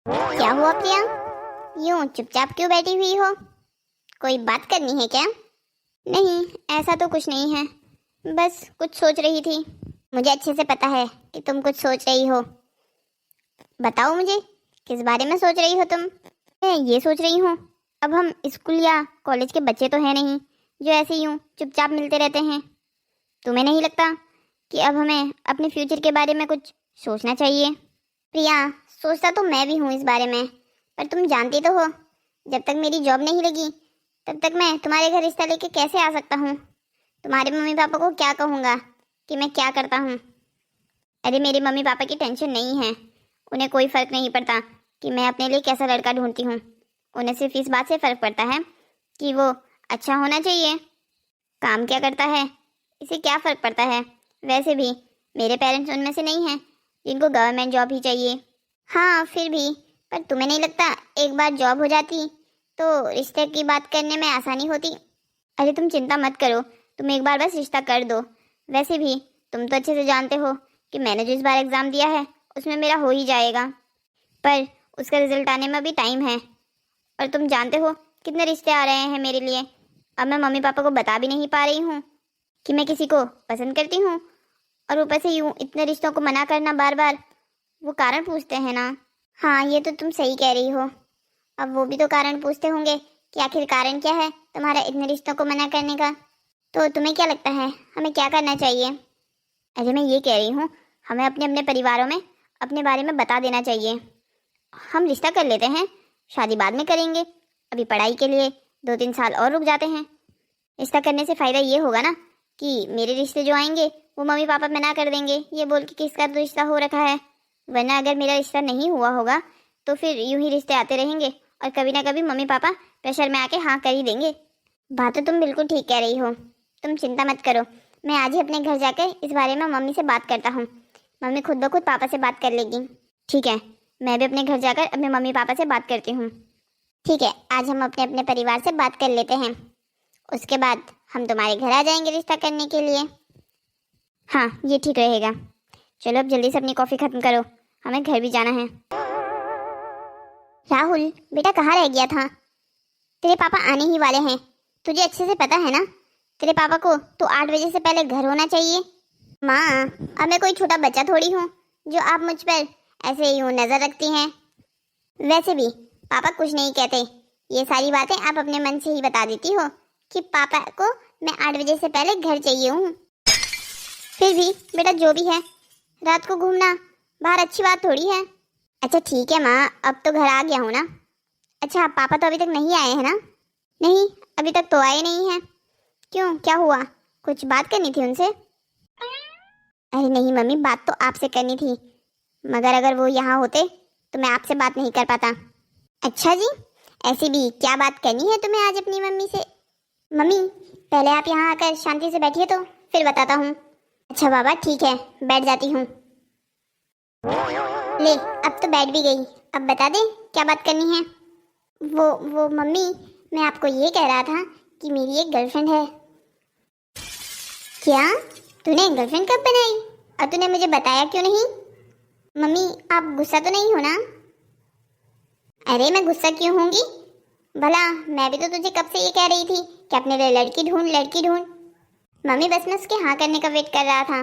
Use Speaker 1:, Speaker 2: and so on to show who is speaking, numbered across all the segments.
Speaker 1: क्या हुआ प्रिया? यूं चुपचाप क्यों बैठी हुई हो? कोई बात करनी है क्या? नहीं, ऐसा तो कुछ नहीं है, बस कुछ सोच रही थी। मुझे अच्छे से पता है कि तुम कुछ सोच रही हो। बताओ मुझे, किस बारे में सोच रही हो तुम? मैं ये सोच रही हूँ, अब हम स्कूल या कॉलेज के बच्चे तो हैं नहीं जो ऐसे यूं चुपचाप मिलते रहते हैं। तुम्हें नहीं लगता कि अब हमें अपने फ्यूचर के बारे में कुछ सोचना चाहिए? प्रिया, सोचता तो मैं भी हूँ इस बारे में, पर तुम जानती तो हो, जब तक मेरी जॉब नहीं लगी तब तक मैं तुम्हारे घर रिश्ता लेके कैसे आ सकता हूँ? तुम्हारे मम्मी पापा को क्या कहूँगा कि मैं क्या करता हूँ? अरे मेरे मम्मी पापा की टेंशन नहीं है, उन्हें कोई फ़र्क नहीं पड़ता कि मैं अपने लिए कैसा लड़का ढूंढती हूँ। उन्हें सिर्फ इस बात से फ़र्क पड़ता है कि वो अच्छा होना चाहिए। काम क्या करता है इसे क्या फ़र्क पड़ता है? वैसे भी मेरे पेरेंट्स उनमें से नहीं हैं जिनको गवर्नमेंट जॉब ही चाहिए। हाँ फिर भी, पर तुम्हें नहीं लगता एक बार जॉब हो जाती तो रिश्ते की बात करने में आसानी होती? अरे तुम चिंता मत करो, तुम एक बार बस रिश्ता कर दो। वैसे भी तुम तो अच्छे से जानते हो कि मैंने जो इस बार एग्ज़ाम दिया है उसमें मेरा हो ही जाएगा, पर उसका रिजल्ट आने में अभी टाइम है। और तुम जानते हो कितने रिश्ते आ रहे हैं मेरे लिए। अब मैं मम्मी पापा को बता भी नहीं पा रही हूँ कि मैं किसी को पसंद करती हूँ, और ऊपर से यूँ इतने रिश्तों को मना करना बार बार, वो कारण पूछते हैं ना। हाँ ये तो तुम सही कह रही हो, अब वो भी तो कारण पूछते होंगे कि आखिर कारण क्या है तुम्हारा इतने रिश्तों को मना करने का। तो तुम्हें क्या लगता है हमें क्या करना चाहिए? अरे मैं ये कह रही हूँ, हमें अपने अपने परिवारों में अपने बारे में बता देना चाहिए। हम रिश्ता कर लेते हैं, शादी बाद में करेंगे, अभी पढ़ाई के लिए 2-3 साल और रुक जाते हैं। रिश्ता करने से फ़ायदा ये होगा ना कि मेरे रिश्ते जो आएंगे वो मम्मी पापा मना कर देंगे ये बोल के कि इसका तो रिश्ता हो रखा है। वरना अगर मेरा रिश्ता नहीं हुआ होगा तो फिर यूं ही रिश्ते आते रहेंगे और कभी ना कभी मम्मी पापा प्रेशर में आके हाँ कर ही देंगे। बात तो तुम बिल्कुल ठीक कह रही हो, तुम चिंता मत करो। मैं आज ही अपने घर जाकर इस बारे में मम्मी से बात करता हूँ। मम्मी खुद ब खुद पापा से बात कर लेगी। ठीक है, मैं भी अपने घर जाकर अपने मम्मी पापा से बात करती हूँ। ठीक है, आज हम अपने अपने परिवार से बात कर लेते हैं, उसके बाद हम तुम्हारे घर आ जाएंगे रिश्ता करने के लिए। हाँ ये ठीक रहेगा। चलो अब जल्दी से अपनी कॉफ़ी ख़त्म करो, हमें घर भी जाना है। राहुल बेटा कहाँ रह गया था? तेरे पापा आने ही वाले हैं, तुझे अच्छे से पता है ना? तेरे पापा को तो 8 बजे से पहले घर होना चाहिए। माँ, अब मैं कोई छोटा बच्चा थोड़ी हूँ जो आप मुझ पर ऐसे यूँ नज़र रखती हैं। वैसे भी पापा कुछ नहीं कहते, ये सारी बातें आप अपने मन से ही बता देती हो कि पापा को मैं 8 बजे से पहले घर चाहिए हूँ। फिर भी बेटा जो भी है, रात को घूमना बाहर अच्छी बात थोड़ी है। अच्छा ठीक है माँ, अब तो घर आ गया हूँ ना। अच्छा पापा तो अभी तक नहीं आए हैं ना? नहीं, अभी तक तो आए नहीं हैं। क्यों, क्या हुआ? कुछ बात करनी थी उनसे? अरे नहीं मम्मी, बात तो आपसे करनी थी, मगर अगर वो यहाँ होते तो मैं आपसे बात नहीं कर पाता। अच्छा जी, ऐसी भी क्या बात करनी है तुम्हें आज अपनी मम्मी से? मम्मी पहले आप यहाँ आकर शांति से बैठिए तो फिर बताता हूँ। अच्छा बाबा ठीक है, बैठ जाती हूँ। ले अब तो बैठ भी गई, अब बता दे क्या बात करनी है। वो मम्मी, मैं आपको ये कह रहा था कि मेरी एक गर्लफ्रेंड है। क्या? तूने गर्लफ्रेंड कब बनाई और तूने मुझे बताया क्यों नहीं? मम्मी आप गुस्सा तो नहीं हो ना? अरे मैं गुस्सा क्यों होंगी, भला मैं भी तो तुझे कब से ये कह रही थी कि अपने लिए लड़की ढूंढ लड़की ढूंढ। मम्मी बस मैं उसके हाँ करने का वेट कर रहा था।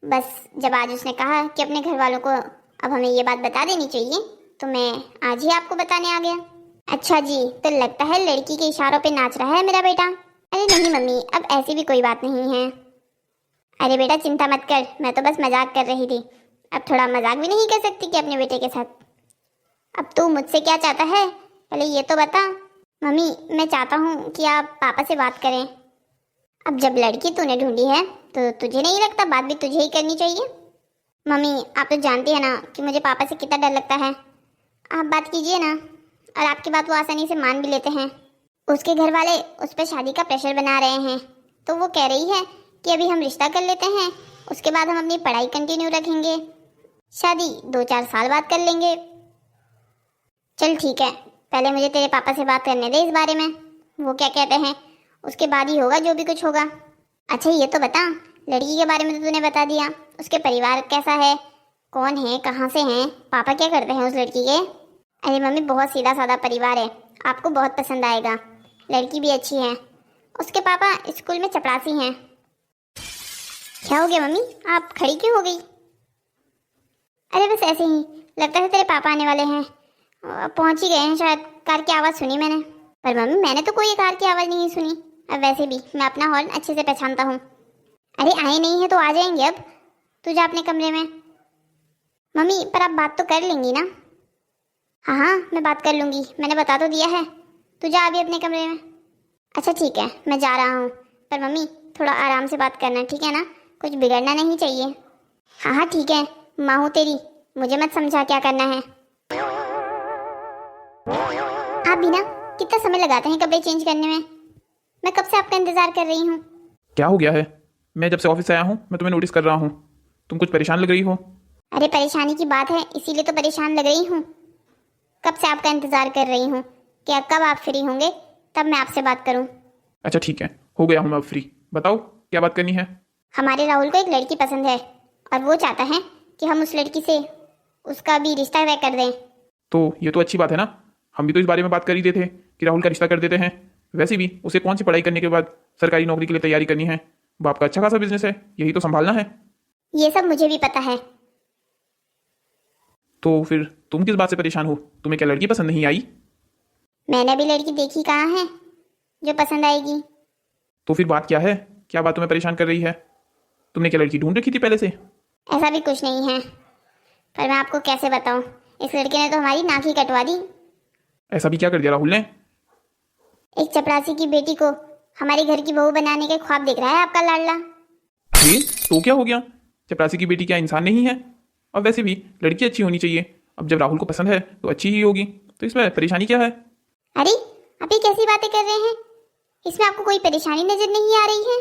Speaker 1: बस जब आज उसने कहा कि अपने घर वालों को अब हमें ये बात बता देनी चाहिए तो मैं आज ही आपको बताने आ गया। अच्छा जी, तो लगता है लड़की के इशारों पे नाच रहा है मेरा बेटा। अरे नहीं मम्मी, अब ऐसी भी कोई बात नहीं है। अरे बेटा चिंता मत कर, मैं तो बस मजाक कर रही थी। अब थोड़ा मजाक भी नहीं कर सकती कि अपने बेटे के साथ? अब तू मुझसे क्या चाहता है पहले ये तो बता। मम्मी मैं चाहता हूँ कि आप पापा से बात करें। अब जब लड़की तूने ढूंढी है तो तुझे नहीं लगता बात भी तुझे ही करनी चाहिए? मम्मी आप तो जानती है ना कि मुझे पापा से कितना डर लगता है। आप बात कीजिए ना, और आपकी बात वो आसानी से मान भी लेते हैं। उसके घर वाले उस पर शादी का प्रेशर बना रहे हैं, तो वो कह रही है कि अभी हम रिश्ता कर लेते हैं, उसके बाद हम अपनी पढ़ाई कंटिन्यू रखेंगे, शादी 2-4 साल बाद कर लेंगे। चल ठीक है, पहले मुझे तेरे पापा से बात करने दे इस बारे में, वो क्या कहते हैं, उसके बाद ही होगा जो भी कुछ होगा। अच्छा ये तो बता, लड़की के बारे में तो तूने बता दिया, उसके परिवार कैसा है, कौन है, कहाँ से हैं, पापा क्या करते हैं उस लड़की के? अरे मम्मी, बहुत सीधा साधा परिवार है, आपको बहुत पसंद आएगा। लड़की भी अच्छी है, उसके पापा स्कूल में चपरासी हैं। क्या हो गया मम्मी, आप खड़ी क्यों हो गई? अरे बस ऐसे ही, लगता है तेरे पापा आने वाले हैं, पहुंच ही गए हैं शायद। कार की आवाज़ सुनी मैंने। पर मम्मी, मैंने तो कोई कार की आवाज़ नहीं सुनी। अब वैसे भी मैं अपना हॉर्न अच्छे से पहचानता हूँ। अरे आए नहीं है तो आ जाएंगे अब, तू जा अपने कमरे में। मम्मी, पर आप बात तो कर लेंगी ना? हाँ हाँ, मैं बात कर लूँगी, मैंने बता तो दिया है। तू जा अभी अपने कमरे में। अच्छा ठीक है, मैं जा रहा हूँ। पर मम्मी, थोड़ा आराम से बात करना, ठीक है ना? कुछ बिगड़ना नहीं चाहिए। हाँ हाँ ठीक है, माँ हूँ तेरी, मुझे मत समझा क्या करना है। आप भी ना कितना समय लगाते हैं कपड़े चेंज करने में? मैं कब से आपका इंतजार कर रही हूँ।
Speaker 2: क्या हो गया है? मैं जब से ऑफिस से आया हूँ मैं तुम्हें नोटिस कर रहा हूँ, तुम कुछ परेशान लग रही हो।
Speaker 1: अरे परेशानी की बात है, इसीलिए तो परेशान लग रही हूँ। कब से आपका इंतजार कर रही हूँ कि कब आप फ्री होंगे तब मैं आपसे बात करूँ।
Speaker 2: अच्छा ठीक है, हो गया हूँ मैं अब फ्री। बताओ क्या बात करनी है।
Speaker 1: हमारे राहुल को एक लड़की पसंद है और वो चाहता है कि हम उस लड़की से उसका भी रिश्ता तय कर दें।
Speaker 2: तो ये तो अच्छी बात है ना, हम भी तो इस बारे में बात कर ही रहे थे कि राहुल का रिश्ता कर देते हैं। वैसे भी उसे कौन सी पढ़ाई करने के बाद सरकारी नौकरी के लिए तैयारी करनी है, बाप का अच्छा खासा बिजनेस है, यही तो संभालना है।
Speaker 1: ये सब मुझे भी पता है।
Speaker 2: तो फिर तुम किस बात से परेशान हो? तुम्हें क्या लड़की पसंद नहीं आई?
Speaker 1: मैंने अभी लड़की देखी कहाँ है जो पसंद आएगी।
Speaker 2: तो फिर बात क्या है? क्या बात तुम्हें परेशान कर रही है? तुमने क्या लड़की ढूंढ रखी थी पहले से?
Speaker 1: ऐसा भी कुछ नहीं है, पर मैं आपको कैसे बताऊं, इस लड़के ने तो हमारी नाक ही कटवा दी।
Speaker 2: ऐसा भी क्या कर दिया राहुल ने?
Speaker 1: एक चपरासी की बेटी को हमारे घर की बहू बनाने के ख्वाब देख रहा है आपका लाडला।
Speaker 2: ये तो क्या हो गया? चपरासी की बेटी क्या इंसान नहीं है? और वैसे भी लड़की अच्छी होनी चाहिए, अब जब राहुल को पसंद है तो अच्छी ही होगी, तो इसमें परेशानी क्या है?
Speaker 1: अरे आप ये कैसी बातें कर रहे हैं, इसमें आपको कोई परेशानी नजर नहीं आ रही है?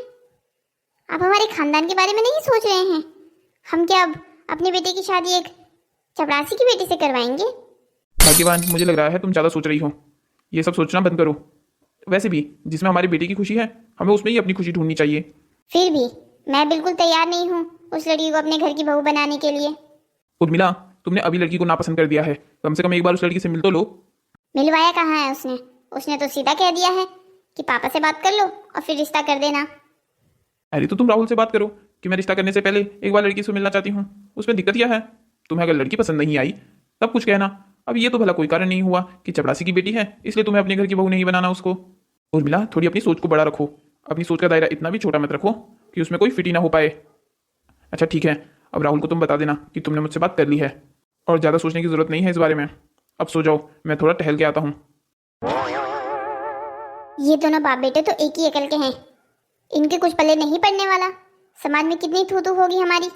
Speaker 1: आप हमारे खानदान के बारे में नहीं सोच रहे हैं? हम क्या अब अपने बेटे की शादी एक चपरासी की बेटी से करवाएंगे?
Speaker 2: भाग्यवान, मुझे लग रहा है तुम ज़्यादा सोच रही हो, ये सब सोचना बंद करो। वैसे भी जिसमें हमारी बेटी की खुशी है हमें उसमें ही अपनी खुशी ढूंढनी चाहिए।
Speaker 1: फिर भी मैं बिल्कुल तैयार नहीं हूँ उस लड़की को अपने घर की बहू बनाने के लिए।
Speaker 2: उर्मिला, तुमने अभी लड़की को नापसंद कर दिया है, कम से कम एक बार उस लड़की से मिल तो लो।
Speaker 1: मिलवाया कहाँ है उसने? उसने तो सीधा कह दिया है कि पापा से बात कर लो और फिर रिश्ता कर देना।
Speaker 2: अरे तो तुम राहुल से बात करो कि मैं रिश्ता करने से पहले एक बार लड़की से मिलना चाहती हूँ, उसमें दिक्कत क्या है? तुम्हें अगर लड़की पसंद नहीं आई तब कुछ कहना। अब ये तो भला कोई कारण नहीं हुआ कि चपरासी की बेटी है इसलिए तुम्हें अपने घर की बहू नहीं बनाना उसको। उर्मिला, थोड़ी अपनी सोच को बड़ा रखो, अपनी सोच का दायरा इतना भी छोटा मत रखो कि उसमें कोई फिट ही ना हो पाए। अच्छा ठीक है, अब राहुल को तुम बता देना कि तुमने मुझसे बात कर ली है और ज़्यादा सोचने की ज़रूरत नहीं है इस बारे में। अब सो जाओ, मैं थोड़ा टहल के आता हूँ।
Speaker 1: ये दोनों बाप बेटे तो एक ही अकल के हैं, इनके कुछ पल्ले नहीं पड़ने वाला। समाज में कितनी थू थू होगी हमारी।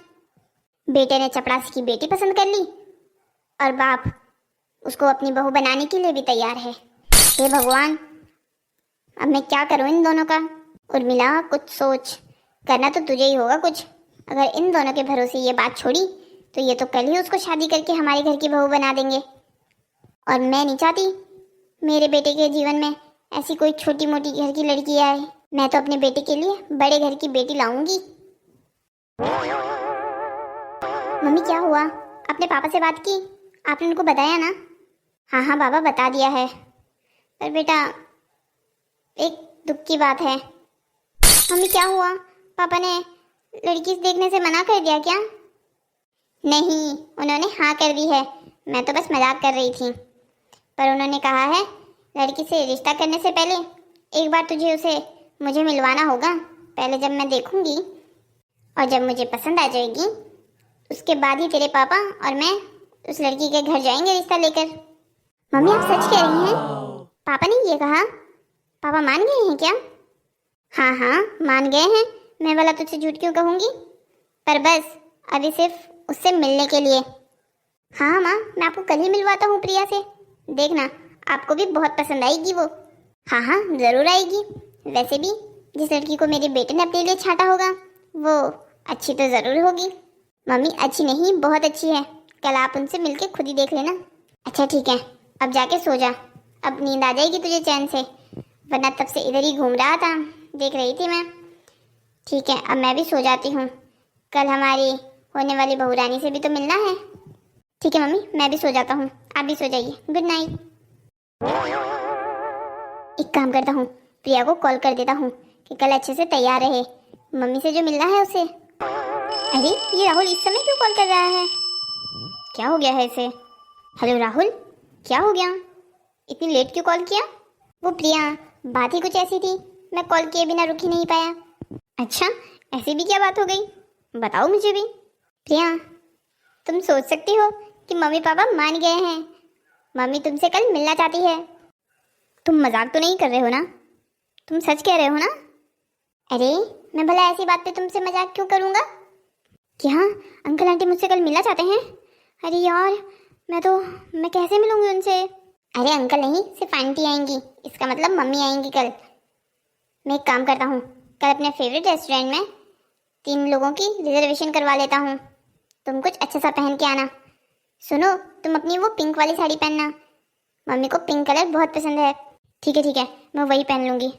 Speaker 1: बेटे ने चपरासी की बेटी पसंद कर ली और बाप उसको अपनी बहू बनाने के लिए भी तैयार है। हे भगवान, अब मैं क्या करूं इन दोनों का? उर्मिला, कुछ सोच, करना तो तुझे ही होगा कुछ। अगर इन दोनों के भरोसे ये बात छोड़ी तो ये तो कल ही उसको शादी करके हमारे घर की बहू बना देंगे। और मैं नहीं चाहती मेरे बेटे के जीवन में ऐसी कोई छोटी मोटी घर की लड़की आए। मैं तो अपने बेटे के लिए बड़े घर की बेटी लाऊंगी। मम्मी, क्या हुआ? आपने पापा से बात की? आपने उनको बताया ना? हाँ हाँ बाबा, बता दिया है। पर बेटा, एक दुख की बात है। मम्मी क्या हुआ? पापा ने लड़की देखने से मना कर दिया क्या? नहीं, उन्होंने हाँ कर दी है। मैं तो बस मजाक कर रही थी। पर उन्होंने कहा है लड़की से रिश्ता करने से पहले एक बार तुझे उसे मुझे मिलवाना होगा। पहले जब मैं देखूंगी और जब मुझे पसंद आ जाएगी उसके बाद ही तेरे पापा और मैं उस लड़की के घर जाएंगे रिश्ता लेकर। मम्मी, आप सच कह रही हैं? पापा ने ये कहा? पापा मान गए हैं क्या? हाँ हाँ मान गए हैं, मैं भला तुझसे झूठ क्यों कहूँगी? पर बस अभी सिर्फ उससे मिलने के लिए। हाँ माँ, मैं आपको कल ही मिलवाता हूँ प्रिया से, देखना आपको भी बहुत पसंद आएगी वो। हाँ हाँ ज़रूर आएगी। वैसे भी जिस लड़की को मेरे बेटे ने अपने लिए छांटा होगा वो अच्छी तो ज़रूर होगी। मम्मी, अच्छी नहीं, बहुत अच्छी है, कल आप उनसे मिलके खुद ही देख लेना। अच्छा ठीक है, अब जाके सो जा, अब नींद आ जाएगी तुझे चैन से, वरना तब से इधर ही घूम रहा था, देख रही थी मैं। ठीक है, अब मैं भी सो जाती हूँ, कल हमारी होने वाली बहू रानी से भी तो मिलना है। ठीक है मम्मी, मैं भी सो जाता हूँ, आप भी सो जाइए। Good night. एक काम करता हूँ, प्रिया को कॉल कर देता हूँ कि कल अच्छे से तैयार रहे, मम्मी से जो मिलना है उसे। अरे ये राहुल इस समय क्यों कॉल कर रहा है? क्या हो गया है इसे? हेलो राहुल, क्या हो गया? इतनी लेट क्यों कॉल किया? वो प्रिया, बात ही कुछ ऐसी थी, मैं कॉल किए बिना रुक ही नहीं पाया। अच्छा, ऐसी भी क्या बात हो गई? बताओ मुझे भी। प्रिया, तुम सोच सकती हो कि मम्मी पापा मान गए हैं, मम्मी तुमसे कल मिलना चाहती है। तुम मजाक तो नहीं कर रहे हो ना? तुम सच कह रहे हो ना? अरे मैं भला ऐसी बात पे तुमसे मजाक क्यों करूँगा? क्या अंकल आंटी मुझसे कल मिलना चाहते हैं? अरे यार, मैं कैसे मिलूंगी उनसे? अरे अंकल नहीं, सिर्फ आंटी आएंगी, इसका मतलब मम्मी आएंगी कल। मैं एक काम करता हूँ, कल अपने फेवरेट रेस्टोरेंट में 3 लोगों की रिजर्वेशन करवा लेता हूँ। तुम कुछ अच्छा सा पहन के आना। सुनो, तुम अपनी वो पिंक वाली साड़ी पहनना, मम्मी को पिंक कलर बहुत पसंद है। ठीक है, मैं वही पहन लूँगी।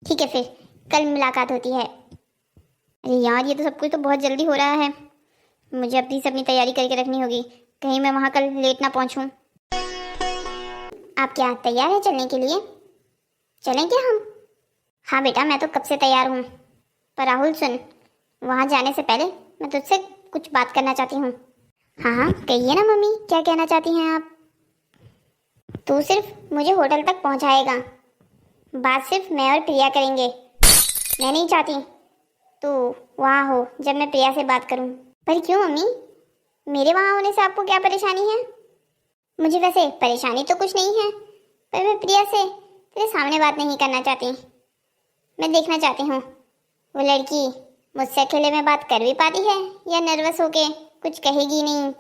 Speaker 1: ठीक है, फिर कल मुलाकात होती है। अरे यार, ये तो सब कुछ तो बहुत जल्दी हो रहा है, मुझे अपनी से अपनी तैयारी करके रखनी होगी, कहीं मैं वहाँ कल लेट ना पहुँचूँ। आप क्या तैयार हैं चलने के लिए? चलें क्या हम? हाँ बेटा, मैं तो कब से तैयार हूँ। पर राहुल सुन, वहाँ जाने से पहले मैं तुझसे कुछ बात करना चाहती हूँ। हाँ कहिए ना मम्मी, क्या कहना चाहती हैं आप? तू सिर्फ मुझे होटल तक पहुँचाएगा, बात सिर्फ मैं और प्रिया करेंगे। मैं नहीं चाहती तू वहाँ हो जब मैं प्रिया से बात करूँ। पर क्यों मम्मी, मेरे वहाँ होने से आपको क्या परेशानी है? मुझे वैसे परेशानी तो कुछ नहीं है, पर मैं प्रिया से तेरे सामने बात नहीं करना चाहती। मैं देखना चाहती हूँ वो लड़की मुझसे अकेले में बात कर भी पाती है या नर्वस होके कुछ कहेगी नहीं।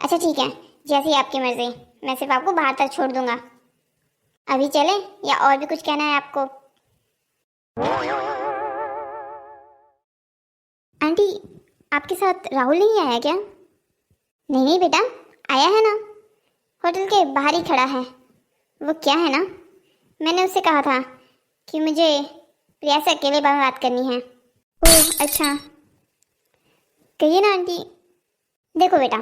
Speaker 1: अच्छा ठीक है, जैसी आपकी मर्जी, मैं सिर्फ आपको बाहर तक छोड़ दूंगा। अभी चले या और भी कुछ कहना है आपको? आंटी, आपके साथ राहुल नहीं आया क्या? नहीं बेटा, आया है ना, होटल के बाहर ही खड़ा है। वो क्या है ना, मैंने उससे कहा था कि मुझे प्रिया से अकेले बात करनी है। ओह अच्छा, कहिए ना आंटी। देखो बेटा,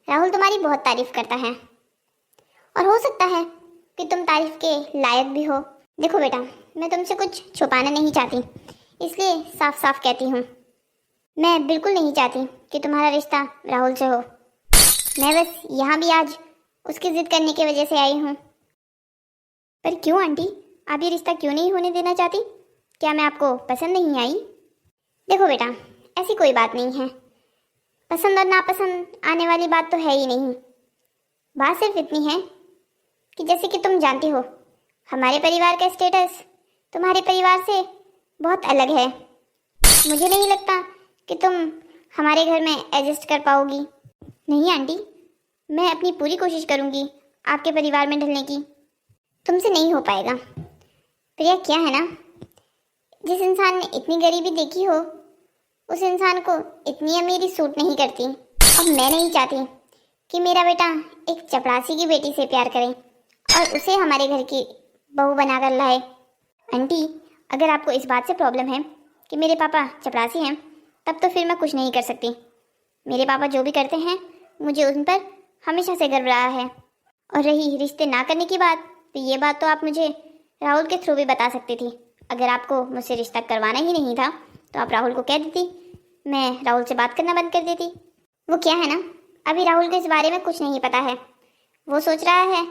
Speaker 1: राहुल तुम्हारी बहुत तारीफ करता है और हो सकता है कि तुम तारीफ के लायक भी हो। देखो बेटा, मैं तुमसे कुछ छुपाना नहीं चाहती, इसलिए साफ साफ कहती हूँ, मैं बिल्कुल नहीं चाहती कि तुम्हारा रिश्ता राहुल से हो। मैं बस यहाँ भी आज उसकी जिद करने की वजह से आई हूँ। पर क्यों आंटी, आप ये रिश्ता क्यों नहीं होने देना चाहती? क्या मैं आपको पसंद नहीं आई? देखो बेटा, ऐसी कोई बात नहीं है, पसंद और नापसंद आने वाली बात तो है ही नहीं। बात सिर्फ इतनी है कि जैसे कि तुम जानती हो, हमारे परिवार का स्टेटस तुम्हारे परिवार से बहुत अलग है। मुझे नहीं लगता कि तुम हमारे घर में एडजस्ट कर पाओगी। नहीं आंटी, मैं अपनी पूरी कोशिश करूँगी आपके परिवार में ढलने की। तुमसे नहीं हो पाएगा। प्रिया, क्या है ना, जिस इंसान ने इतनी गरीबी देखी हो, उस इंसान को इतनी अमीरी सूट नहीं करती। और मैं नहीं चाहती कि मेरा बेटा एक चपरासी की बेटी से प्यार करे और उसे हमारे घर की बहू बनाकर लाए। आंटी, अगर आपको इस बात से प्रॉब्लम है कि मेरे पापा चपरासी हैं, तब तो फिर मैं कुछ नहीं कर सकती। मेरे पापा जो भी करते हैं, मुझे उन पर हमेशा से गर्व रहा है। और रही रिश्ते ना करने की बात, तो ये बात तो आप मुझे राहुल के थ्रू भी बता सकती थी। अगर आपको मुझसे रिश्ता करवाना ही नहीं था तो आप राहुल को कह देती, मैं राहुल से बात करना बंद कर देती। वो क्या है ना, अभी राहुल को इस बारे में कुछ नहीं पता है। वो सोच रहा है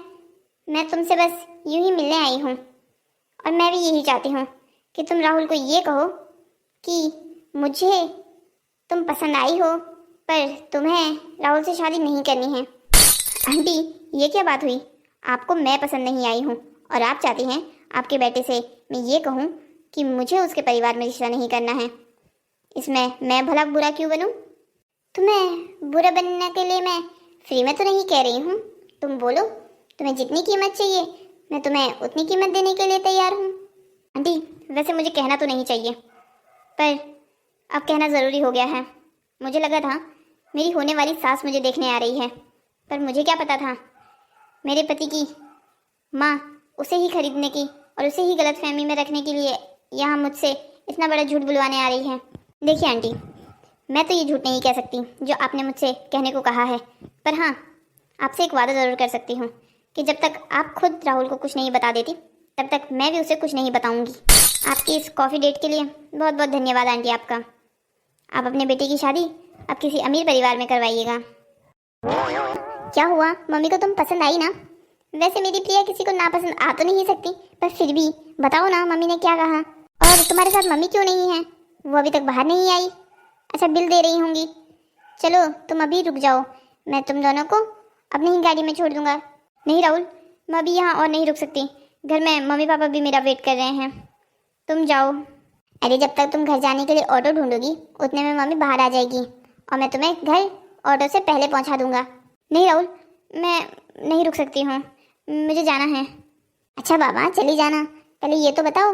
Speaker 1: मैं तुमसे बस यूं ही मिलने आई हूँ। और मैं भी यही चाहती हूँ कि तुम राहुल को ये कहो कि मुझे तुम पसंद आई हो, पर तुम्हें राहुल से शादी नहीं करनी है। आंटी, ये क्या बात हुई? आपको मैं पसंद नहीं आई हूँ और आप चाहती हैं आपके बेटे से मैं ये कहूँ कि मुझे उसके परिवार में रिश्ता नहीं करना है। इसमें मैं भला बुरा क्यों बनूँ? तुम्हें बुरा बनने के लिए मैं फ्री में तो नहीं कह रही हूँ। तुम बोलो, तुम्हें जितनी कीमत चाहिए मैं तुम्हें उतनी कीमत देने के लिए तैयार हूँ। आंटी, वैसे मुझे कहना तो नहीं चाहिए, पर अब कहना ज़रूरी हो गया है। मुझे लगा था मेरी होने वाली सास मुझे देखने आ रही है, पर मुझे क्या पता था मेरे पति की माँ उसे ही खरीदने की और उसे ही गलतफहमी में रखने के लिए यहाँ मुझसे इतना बड़ा झूठ बुलवाने आ रही है। देखिए आंटी, मैं तो ये झूठ नहीं कह सकती जो आपने मुझसे कहने को कहा है, पर हाँ, आपसे एक वादा ज़रूर कर सकती हूँ कि जब तक आप खुद राहुल को कुछ नहीं बता देती तब तक मैं भी उसे कुछ नहीं बताऊँगी। आपकी इस कॉफ़ी डेट के लिए बहुत बहुत धन्यवाद आंटी आपका। आप अपने बेटे की शादी अब किसी अमीर परिवार में करवाइएगा। क्या हुआ, मम्मी को तुम पसंद आई ना? वैसे मेरी प्रिया किसी को नापसंद आ तो नहीं सकती, पर फिर भी बताओ ना मम्मी ने क्या कहा। और तुम्हारे साथ मम्मी क्यों नहीं है? वो अभी तक बाहर नहीं आई। अच्छा, बिल दे रही होंगी। चलो तुम अभी रुक जाओ, मैं तुम दोनों को अपनी ही गाड़ी में छोड़ दूंगा। नहीं राहुल, मैं अभी यहाँ और नहीं रुक सकती, घर में मम्मी पापा भी मेरा वेट कर रहे हैं, तुम जाओ। अरे जब तक तुम घर जाने के लिए ऑटो ढूंढोगी उतने में मम्मी बाहर आ जाएगी और मैं तुम्हें घर ऑटो से पहले पहुंचा दूंगा। नहीं राहुल, मैं नहीं रुक सकती हूँ, मुझे जाना है। अच्छा बाबा चली जाना, पहले ये तो बताओ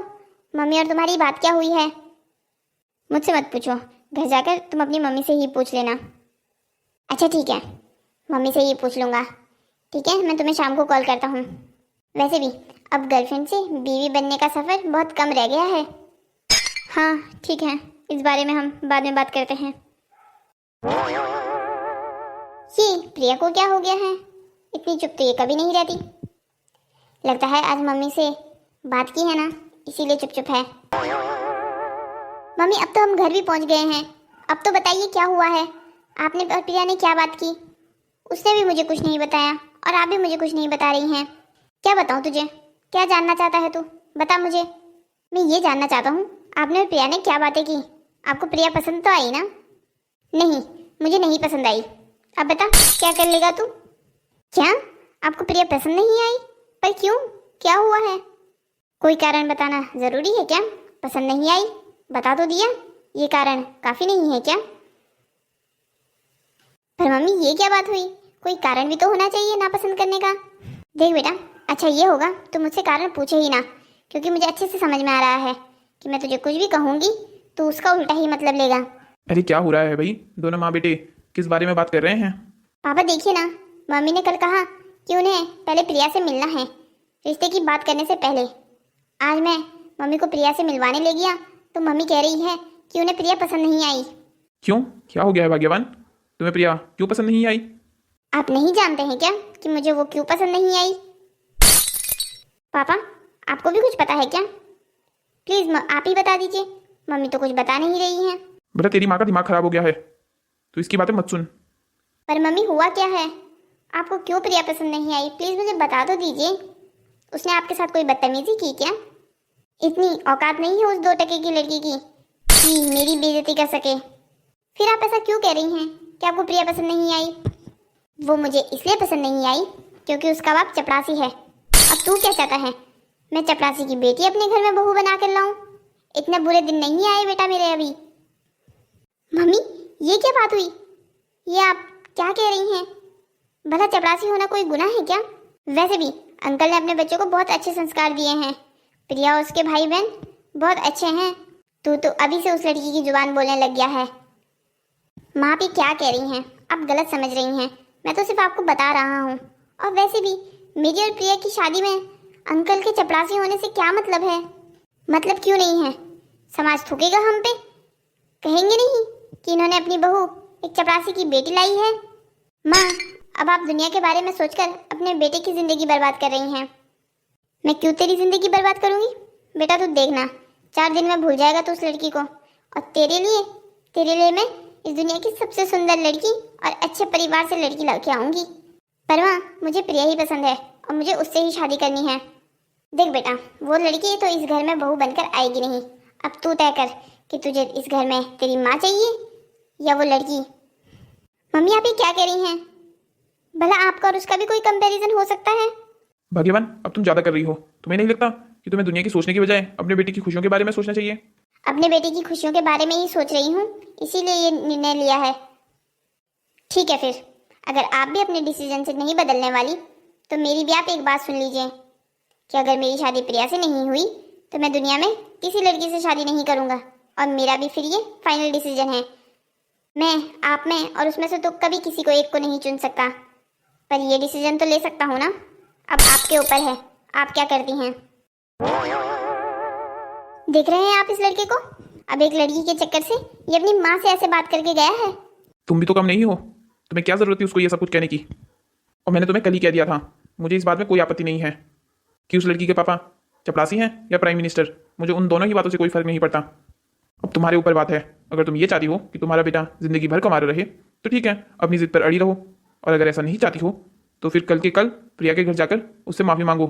Speaker 1: मम्मी और तुम्हारी बात क्या हुई है? मुझसे मत पूछो, घर जाकर तुम अपनी मम्मी से ही पूछ लेना। अच्छा ठीक है, मम्मी से ही पूछ लूँगा। ठीक है, मैं तुम्हें शाम को कॉल करता हूँ। वैसे भी अब गर्लफ्रेंड से बीवी बनने का सफ़र बहुत कम रह गया है। हाँ ठीक है, इस बारे में हम बाद में बात करते हैं। ये प्रिया को क्या हो गया है? इतनी चुप तो ये कभी नहीं रहती। लगता है आज मम्मी से बात की है ना, इसीलिए चुप चुप है। मम्मी अब तो हम घर भी पहुंच गए हैं, अब तो बताइए क्या हुआ है? आपने और प्रिया ने क्या बात की? उसने भी मुझे कुछ नहीं बताया और आप भी मुझे कुछ नहीं बता रही हैं। क्या बताऊं तुझे? क्या जानना चाहता है तू? बता मुझे। मैं ये जानना चाहता हूँ आपने और प्रिया ने क्या बातें की। आपको प्रिया पसंद तो आई ना? नहीं, मुझे नहीं पसंद आई। अब बता क्या कर लेगा तू? क्या आपको प्रिया पसंद नहीं आई? पर क्यों, क्या हुआ है? कोई कारण बताना जरूरी है क्या? पसंद नहीं आई बता तो दिया, ये कारण काफी नहीं है क्या? पर मम्मी ये क्या बात हुई? कोई कारण भी तो होना चाहिए नापसंद करने का। देख बेटा, अच्छा ये होगा तो मुझसे कारण पूछे ही ना, क्योंकि मुझे अच्छे से समझ में आ रहा है कि मैं तुझे कुछ भी कहूंगी तो उसका उल्टा ही मतलब लेगा।
Speaker 2: अरे क्या हो रहा है भाई, दोनों माँ बेटे किस बारे में बात कर रहे हैं?
Speaker 1: पापा देखिए ना, मम्मी ने कल कहा कि उन्हें पहले प्रिया से मिलना है, रिश्ते की बात करने से पहले। आज मैं मम्मी को प्रिया से मिलवाने ले गया तो मम्मी कह रही है कि उन्हें प्रिया पसंद नहीं आई।
Speaker 2: क्यों, क्या हो गया है भाग्यवान? तुम्हें प्रिया क्यों पसंद नहीं आई?
Speaker 1: आप नहीं जानते हैं क्या कि मुझे वो क्यों पसंद नहीं आई? पापा आपको भी कुछ पता है क्या? प्लीज आप ही बता दीजिए, मम्मी तो कुछ बता नहीं रही हैं।
Speaker 2: बेटा तेरी माँ का दिमाग खराब हो गया है, तो इसकी बातें मत सुन।
Speaker 1: पर मम्मी हुआ क्या है? आपको क्यों प्रिया पसंद नहीं आई? प्लीज मुझे बता तो दीजिए। उसने आपके साथ कोई बदतमीजी की क्या? इतनी औकात नहीं है उस 2 टके की लड़की की कि मेरी बेइज्जती कर सके। फिर आप ऐसा क्यों कह रही हैं कि आपको प्रिया पसंद नहीं आई? वो मुझे इसलिए पसंद नहीं आई क्योंकि उसका बाप चपरासी है। अब तू क्या चाहता है, मैं चपरासी की बेटी अपने घर में बहू बना कर लाऊं? इतने बुरे दिन नहीं आए बेटा मेरे अभी। मम्मी ये क्या बात हुई? ये आप क्या कह रही हैं? भला चपरासी होना कोई गुनाह है क्या? वैसे भी अंकल ने अपने बच्चों को बहुत अच्छे संस्कार दिए हैं। प्रिया और उसके भाई बहन बहुत अच्छे हैं। तू तो अभी से उस लड़की की जुबान बोलने लग गया है। माँ भी क्या कह रही हैं, आप गलत समझ रही हैं। मैं तो सिर्फ आपको बता रहा हूँ। और वैसे भी मेरी और प्रिया की शादी में अंकल के चपरासी होने से क्या मतलब है? मतलब क्यों नहीं है? समाज थूकेगा हम पे, कहेंगे नहीं कि इन्होंने अपनी बहू एक चपरासी की बेटी लाई है। माँ अब आप दुनिया के बारे में सोचकर अपने बेटे की जिंदगी बर्बाद कर रही हैं। मैं क्यों तेरी जिंदगी बर्बाद करूंगी? बेटा तू देखना, 4 दिन में भूल जाएगा तू उस लड़की को, और तेरे लिए मैं इस दुनिया की सबसे सुंदर लड़की और अच्छे परिवार से लड़की लड़के आऊंगी। पर माँ मुझे प्रिया ही पसंद है और मुझे उससे ही शादी करनी है। देख बेटा, वो लड़की तो इस घर में बहू बनकर आएगी नहीं। अब तू तय कर कि तुझे इस घर में तेरी माँ चाहिए या वो लड़की। मम्मी आप ये क्या कह रही हैं? भला आपका और उसका भी कोई कंपैरिजन हो सकता है?
Speaker 2: भाग्यवान अब तुम ज्यादा कर रही हो। तुम्हें नहीं लगता कि तुम्हें दुनिया की सोचने की बजाय अपने बेटे की खुशियों के बारे में सोचना चाहिए?
Speaker 1: अपने बेटे की खुशियों के बारे में ही सोच रही हूँ, इसीलिए ये निर्णय लिया है। ठीक है फिर, अगर आप भी अपने डिसीजन से नहीं बदलने वाली तो मेरी भी आप एक बात सुन लीजिए कि अगर मेरी शादी प्रिया से नहीं हुई तो मैं दुनिया में किसी लड़की से शादी नहीं करूँगा। और मेरा भी फिर ये फाइनल डिसीजन है। मैं, आप में और उसमें से तो कभी किसी को एक को नहीं चुन सकता, पर ये डिसीजन तो ले सकता हूँ ना। अब आपके ऊपर है, आप क्या करती हैं? देख रहे हैं आप इस लड़के को? अब एक लड़की के चक्कर से ये अपनी माँ से ऐसे बात करके गया है।
Speaker 2: तुम भी तो कम नहीं हो, तुम्हें क्या जरूरत थी उसको ये सब कुछ कहने की। और मैंने तुम्हें कल ही कह दिया था, मुझे इस बात में कोई आपत्ति नहीं है कि उस लड़की के पापा चपरासी हैं या प्राइम मिनिस्टर। मुझे उन दोनों ही बातों से कोई फर्क नहीं पड़ता। अब तुम्हारे ऊपर बात है, अगर तुम ये चाहती हो कि तुम्हारा बेटा जिंदगी भर कमा रहे तो ठीक है, अपनी जिद पर अड़ी रहो। और अगर ऐसा नहीं चाहती हो तो फिर कल के कल प्रिया के घर जाकर उससे माफ़ी मांगो।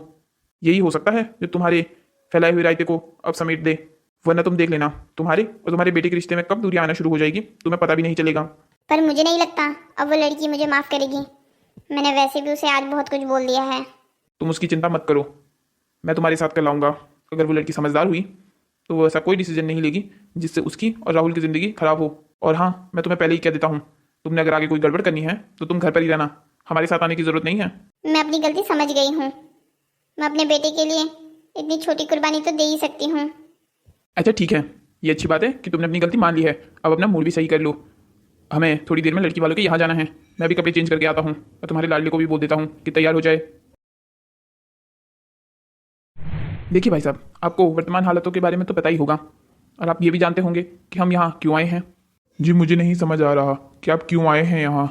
Speaker 2: यही हो सकता है जो तुम्हारे फैलाए हुए रायते को अब समेट दे। वरना तुम देख लेना, तुम्हारे और तुम्हारे बेटे के रिश्ते में कब दूरियां आना शुरू हो जाएगी, तुम्हें पता भी नहीं चलेगा।
Speaker 1: पर मुझे नहीं लगता अब वो लड़की मुझे माफ़ करेगी। मैंने वैसे भी उसे आज बहुत कुछ बोल दिया है।
Speaker 2: तुम उसकी चिंता मत करो, मैं तुम्हारे साथ कर लाऊंगा। अगर वो लड़की समझदार हुई तो वो ऐसा कोई डिसीजन नहीं लेगी जिससे उसकी और राहुल की ज़िंदगी खराब हो। और हाँ, मैं तुम्हें पहले ही कह देता हूँ, तुमने अगर आगे कोई गड़बड़ करनी है तो तुम घर पर ही रहना, हमारे साथ आने की ज़रूरत नहीं है।
Speaker 1: मैं अपनी गलती समझ गई हूँ। मैं अपने बेटे के लिए इतनी छोटी कुर्बानी तो दे ही सकती हूँ।
Speaker 2: अच्छा ठीक है, ये अच्छी बात है कि तुमने अपनी गलती मान ली है। अब अपना मूड भी सही कर लो। हमें थोड़ी देर में लड़की वालों के यहाँ जाना है। मैं भी कपड़े चेंज करके आता हूँ और तुम्हारे लाडले को भी बोल देता हूँ कि तैयार हो जाए। देखिए भाई साहब, आपको वर्तमान हालातों के बारे में तो पता ही होगा और आप ये भी जानते होंगे कि हम यहाँ क्यों आए हैं।
Speaker 3: जी मुझे नहीं समझ आ रहा कि आप क्यों आए हैं यहाँ।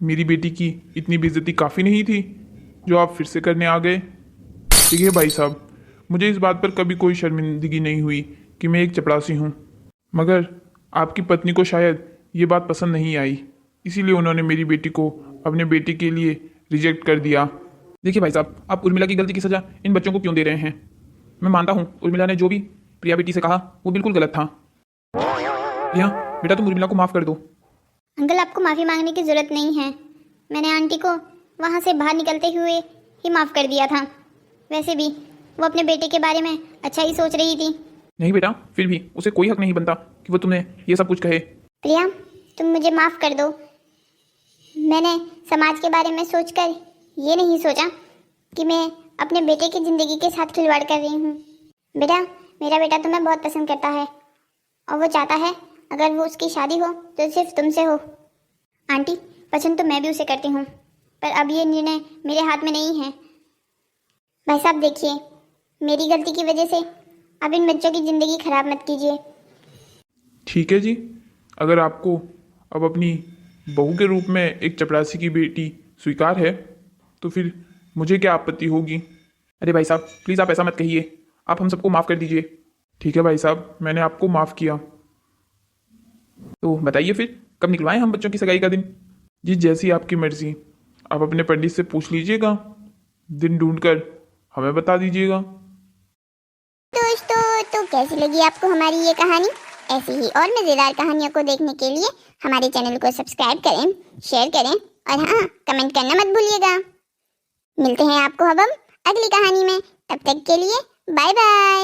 Speaker 3: मेरी बेटी की इतनी बेइज्जती काफ़ी नहीं थी जो आप फिर से करने आ गए। देखिए भाई साहब, मुझे इस बात पर कभी कोई शर्मिंदगी नहीं हुई कि मैं एक चपरासी हूँ, मगर आपकी पत्नी को शायद ये बात पसंद नहीं आई, इसीलिए उन्होंने मेरी बेटी को अपने बेटे के लिए रिजेक्ट कर दिया।
Speaker 2: देखिए भाई साहब, आप उर्मिला की गलती की सज़ा इन बच्चों को क्यों दे रहे हैं। मैं मानता हूँ उर्मिला ने जो भी प्रिया बेटी से कहा वो बिल्कुल गलत था। प्रिया बेटा, तुम उर्मिला को माफ़ कर दो।
Speaker 1: अंकल, आपको माफ़ी मांगने की ज़रूरत नहीं है। मैंने आंटी को वहाँ से बाहर निकलते हुए ही माफ़ कर दिया था। वैसे भी वो अपने बेटे के बारे में अच्छा ही सोच रही थी।
Speaker 2: नहीं बेटा, फिर भी उसे कोई हक नहीं बनता कि वो तुम्हें ये सब कुछ कहे।
Speaker 1: प्रिया, तुम मुझे माफ़ कर दो। मैंने समाज के बारे में सोचकर ये नहीं सोचा कि मैं अपने बेटे की ज़िंदगी के साथ खिलवाड़ कर रही हूँ। बेटा, मेरा बेटा तुम्हें बहुत पसंद करता है और वो चाहता है अगर वो उसकी शादी हो तो सिर्फ तुमसे हो। आंटी, पसंद तो मैं भी उसे करती हूँ, पर अब ये निर्णय मेरे हाथ में नहीं है। भाई साहब देखिए, मेरी गलती की वजह से अब इन बच्चों की ज़िंदगी खराब मत कीजिए।
Speaker 3: ठीक है जी, अगर आपको अब अपनी बहू के रूप में एक चपरासी की बेटी स्वीकार है तो फिर मुझे क्या आपत्ति होगी।
Speaker 2: अरे भाई साहब, प्लीज़ आप ऐसा मत कहिए, आप हम सबको माफ़ कर दीजिए।
Speaker 3: ठीक है भाई साहब, मैंने आपको माफ़ किया।
Speaker 2: तो बताइए फिर कब निकलवाएं हम बच्चों की सगाई का दिन।
Speaker 3: जी जैसी आपकी मर्जी, आप अपने पंडित से पूछ लीजिएगा, दिन ढूंढकर हमें बता दीजिएगा।
Speaker 1: दोस्तों, तो कैसी लगी आपको हमारी ये कहानी? ऐसी ही और मज़ेदार कहानियों को देखने के लिए हमारे चैनल को सब्सक्राइब करें, शेयर करें और हाँ, कमेंट करना मत भूलिएगा। मिलते हैं आपको अब हम अगली कहानी में। तब तक के लिए बाय बाय।